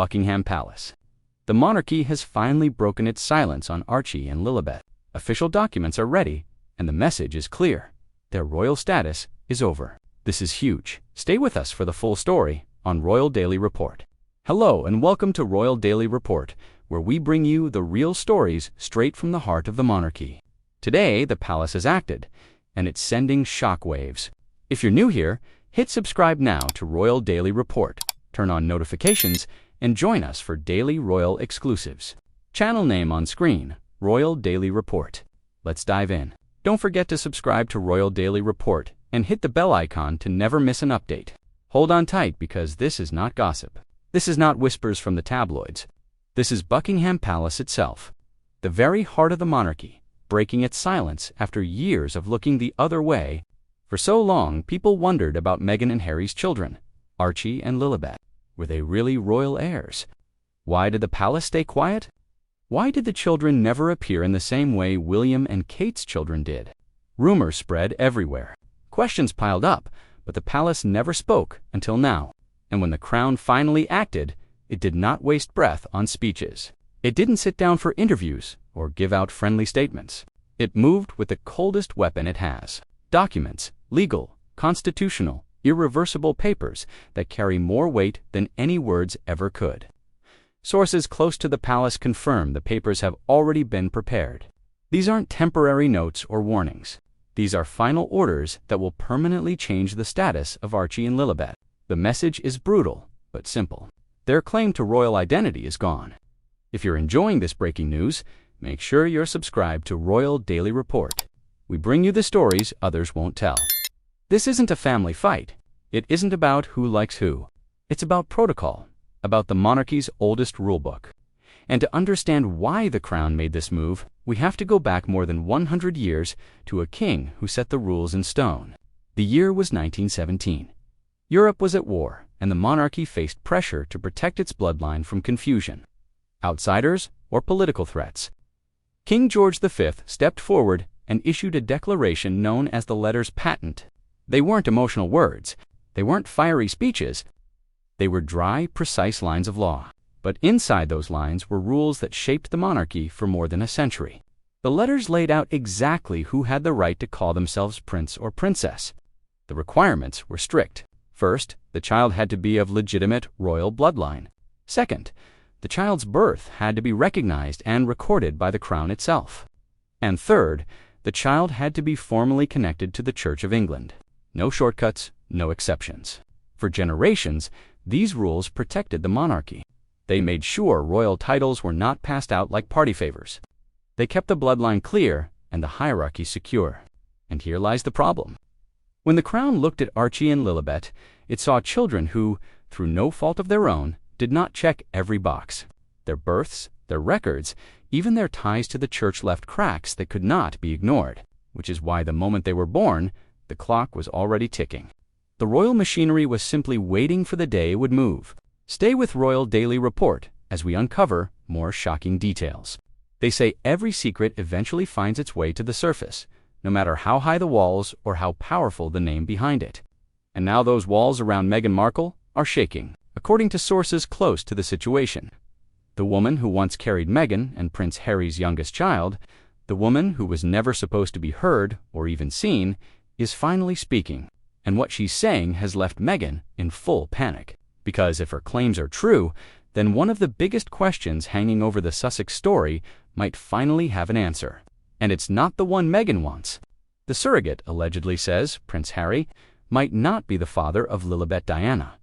Buckingham Palace. The monarchy has finally broken its silence on Archie and Lilibet. Official documents are ready, and the message is clear. Their royal status is over. This is huge. Stay with us for the full story on Royal Daily Report. Hello and welcome to Royal Daily Report, where we bring you the real stories straight from the heart of the monarchy. Today, the palace has acted, and it's sending shockwaves. If you're new here, hit subscribe now to Royal Daily Report, turn on notifications, and join us for daily royal exclusives. Channel name on screen, Royal Daily Report. Let's dive in. Don't forget to subscribe to Royal Daily Report and hit the bell icon to never miss an update. Hold on tight because this is not gossip. This is not whispers from the tabloids. This is Buckingham Palace itself, the very heart of the monarchy, breaking its silence after years of looking the other way. For so long, people wondered about Meghan and Harry's children, Archie and Lilibet. Were they really royal heirs? Why did the palace stay quiet? Why did the children never appear in the same way William and Kate's children did? Rumors spread everywhere. Questions piled up, but the palace never spoke until now. And when the crown finally acted, it did not waste breath on speeches. It didn't sit down for interviews or give out friendly statements. It moved with the coldest weapon it has: documents, legal, constitutional, irreversible papers that carry more weight than any words ever could. Sources close to the palace confirm the papers have already been prepared. These aren't temporary notes or warnings. These are final orders that will permanently change the status of Archie and Lilibet. The message is brutal, but simple. Their claim to royal identity is gone. If you're enjoying this breaking news, make sure you're subscribed to Royal Daily Report. We bring you the stories others won't tell. This isn't a family fight. It isn't about who likes who. It's about protocol, about the monarchy's oldest rulebook. And to understand why the crown made this move, we have to go back more than 100 years to a king who set the rules in stone. The year was 1917. Europe was at war, and the monarchy faced pressure to protect its bloodline from confusion, outsiders, or political threats. King George V stepped forward and issued a declaration known as the Letters Patent. They weren't emotional words. They weren't fiery speeches. They were dry, precise lines of law. But inside those lines were rules that shaped the monarchy for more than a century. The letters laid out exactly who had the right to call themselves prince or princess. The requirements were strict. First, the child had to be of legitimate royal bloodline. Second, the child's birth had to be recognized and recorded by the crown itself. And third, the child had to be formally connected to the Church of England. No shortcuts, no exceptions. For generations, these rules protected the monarchy. They made sure royal titles were not passed out like party favors. They kept the bloodline clear and the hierarchy secure. And here lies the problem. When the crown looked at Archie and Lilibet, it saw children who, through no fault of their own, did not check every box. Their births, their records, even their ties to the church left cracks that could not be ignored, which is why the moment they were born, the clock was already ticking. The royal machinery was simply waiting for the day it would move. Stay with Royal Daily Report as we uncover more shocking details. They say every secret eventually finds its way to the surface, no matter how high the walls or how powerful the name behind it. And now those walls around Meghan Markle are shaking, according to sources close to the situation. The woman who once carried Meghan and Prince Harry's youngest child, the woman who was never supposed to be heard or even seen, is finally speaking. And what she's saying has left Meghan in full panic. Because if her claims are true, then one of the biggest questions hanging over the Sussex story might finally have an answer. And it's not the one Meghan wants. The surrogate allegedly says Prince Harry might not be the father of Lilibet Diana.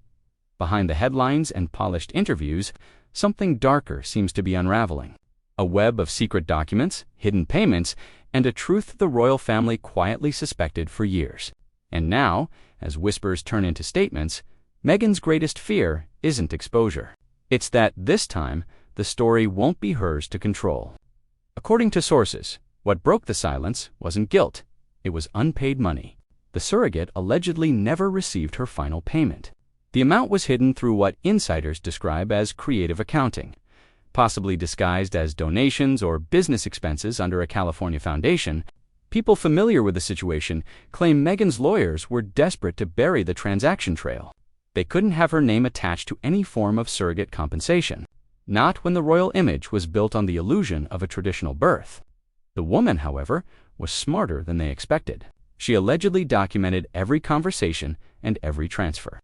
Behind the headlines and polished interviews, something darker seems to be unraveling. A web of secret documents, hidden payments, and a truth the royal family quietly suspected for years. And now, as whispers turn into statements, Meghan's greatest fear isn't exposure. It's that this time, the story won't be hers to control. According to sources, what broke the silence wasn't guilt. It was unpaid money. The surrogate allegedly never received her final payment. The amount was hidden through what insiders describe as creative accounting, possibly disguised as donations or business expenses under a California foundation. People familiar with the situation claim Meghan's lawyers were desperate to bury the transaction trail. They couldn't have her name attached to any form of surrogate compensation. Not when the royal image was built on the illusion of a traditional birth. The woman, however, was smarter than they expected. She allegedly documented every conversation and every transfer.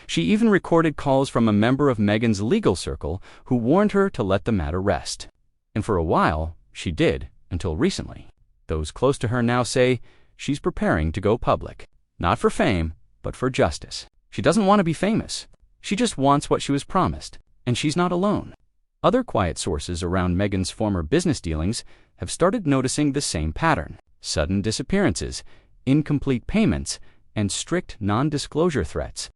She even recorded calls from a member of Meghan's legal circle who warned her to let the matter rest. And for a while, she did, until recently. Those close to her now say she's preparing to go public. Not for fame, but for justice. She doesn't want to be famous. She just wants what she was promised, and she's not alone. Other quiet sources around Meghan's former business dealings have started noticing the same pattern: sudden disappearances, incomplete payments, and strict non-disclosure threats.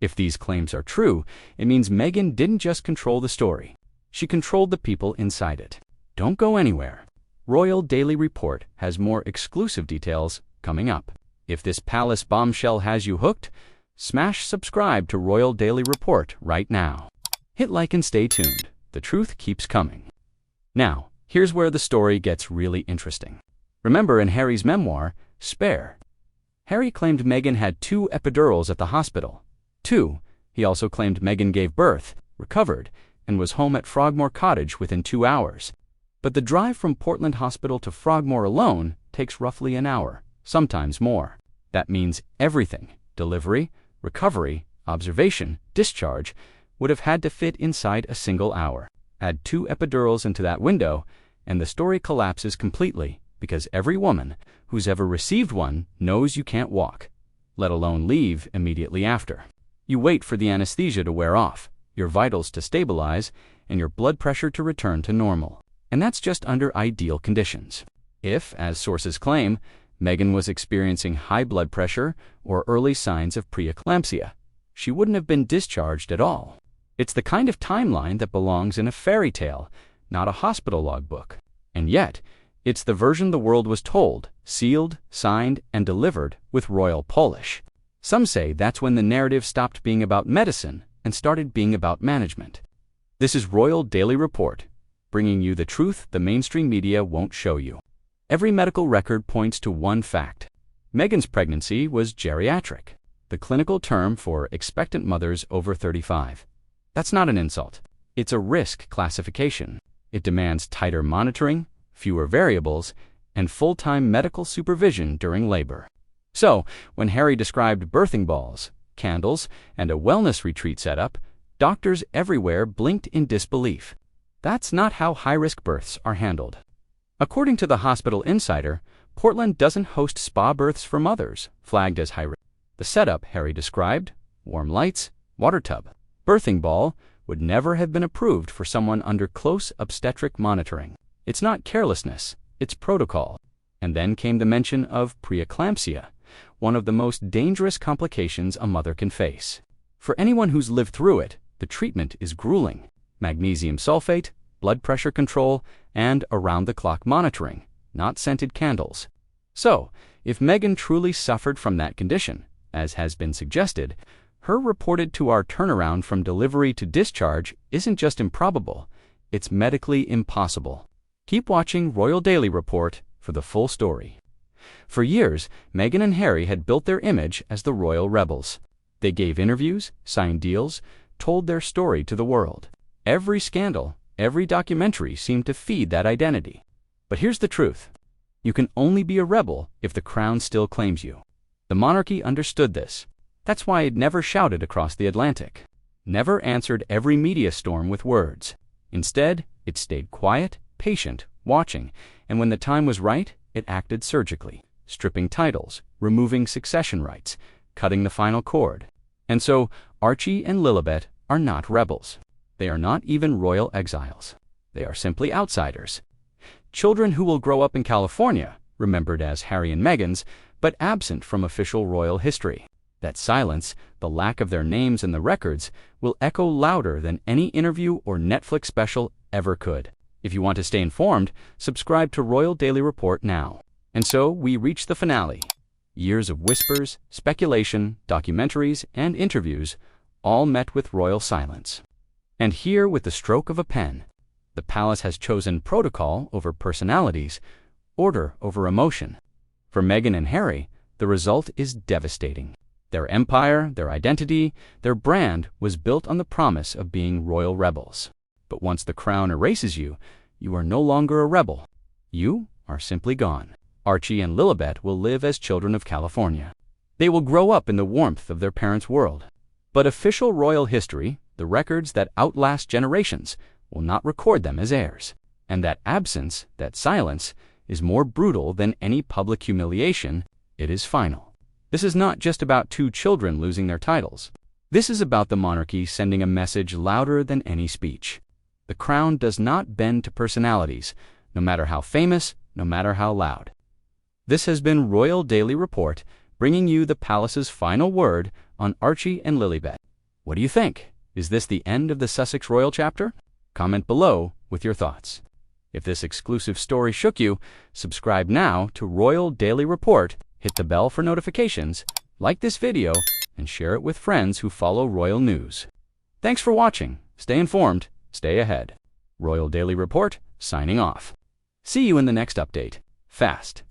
If these claims are true, it means Meghan didn't just control the story. She controlled the people inside it. Don't go anywhere. Royal Daily Report has more exclusive details coming up. If this palace bombshell has you hooked, smash subscribe to Royal Daily Report right now. Hit like and stay tuned. The truth keeps coming. Now, here's where the story gets really interesting. Remember in Harry's memoir, Spare, Harry claimed Meghan had 2 epidurals at the hospital. 2, he also claimed Meghan gave birth, recovered, and was home at Frogmore Cottage within 2 hours. But the drive from Portland Hospital to Frogmore alone takes roughly an hour, sometimes more. That means everything, delivery, recovery, observation, discharge, would have had to fit inside a single hour. Add 2 epidurals into that window, and the story collapses completely, because every woman who's ever received one knows you can't walk, let alone leave immediately after. You wait for the anesthesia to wear off, your vitals to stabilize, and your blood pressure to return to normal. And that's just under ideal conditions. If, as sources claim, Meghan was experiencing high blood pressure or early signs of preeclampsia, she wouldn't have been discharged at all. It's the kind of timeline that belongs in a fairy tale, not a hospital logbook. And yet, it's the version the world was told, sealed, signed, and delivered with royal polish. Some say that's when the narrative stopped being about medicine and started being about management. This is Royal Daily Report, bringing you the truth the mainstream media won't show you. Every medical record points to one fact. Meghan's pregnancy was geriatric, the clinical term for expectant mothers over 35. That's not an insult. It's a risk classification. It demands tighter monitoring, fewer variables, and full-time medical supervision during labor. So, when Harry described birthing balls, candles, and a wellness retreat setup, doctors everywhere blinked in disbelief. That's not how high-risk births are handled. According to the Hospital Insider, Portland doesn't host spa births for mothers, flagged as high-risk. The setup Harry described, warm lights, water tub, birthing ball, would never have been approved for someone under close obstetric monitoring. It's not carelessness, it's protocol. And then came the mention of preeclampsia, one of the most dangerous complications a mother can face. For anyone who's lived through it, the treatment is grueling. Magnesium sulfate, blood pressure control, and around-the-clock monitoring, not scented candles. So, if Meghan truly suffered from that condition, as has been suggested, her reported 2-hour turnaround from delivery to discharge isn't just improbable, it's medically impossible. Keep watching Royal Daily Report for the full story. For years, Meghan and Harry had built their image as the royal rebels. They gave interviews, signed deals, told their story to the world. Every scandal, every documentary seemed to feed that identity. But here's the truth. You can only be a rebel if the crown still claims you. The monarchy understood this. That's why it never shouted across the Atlantic, never answered every media storm with words. Instead, it stayed quiet, patient, watching, and when the time was right, it acted surgically, stripping titles, removing succession rights, cutting the final cord. And so, Archie and Lilibet are not rebels. They are not even royal exiles. They are simply outsiders. Children who will grow up in California, remembered as Harry and Meghan's, but absent from official royal history. That silence, the lack of their names in the records, will echo louder than any interview or Netflix special ever could. If you want to stay informed, subscribe to Royal Daily Report now. And so we reach the finale. Years of whispers, speculation, documentaries, and interviews, all met with royal silence. And here, with the stroke of a pen, the palace has chosen protocol over personalities, order over emotion. For Meghan and Harry, the result is devastating. Their empire, their identity, their brand was built on the promise of being royal rebels. But once the crown erases you, you are no longer a rebel. You are simply gone. Archie and Lilibet will live as children of California. They will grow up in the warmth of their parents' world. But official royal history, the records that outlast generations, will not record them as heirs. And that absence, that silence, is more brutal than any public humiliation. It is final. This is not just about two children losing their titles. This is about the monarchy sending a message louder than any speech. The crown does not bend to personalities, no matter how famous, no matter how loud. This has been Royal Daily Report, bringing you the palace's final word on Archie and Lilibet. What do you think? Is this the end of the Sussex royal chapter? Comment below with your thoughts. If this exclusive story shook you, subscribe now to Royal Daily Report, hit the bell for notifications, like this video, and share it with friends who follow royal news. Thanks for watching. Stay informed, stay ahead. Royal Daily Report, signing off. See you in the next update. Fast.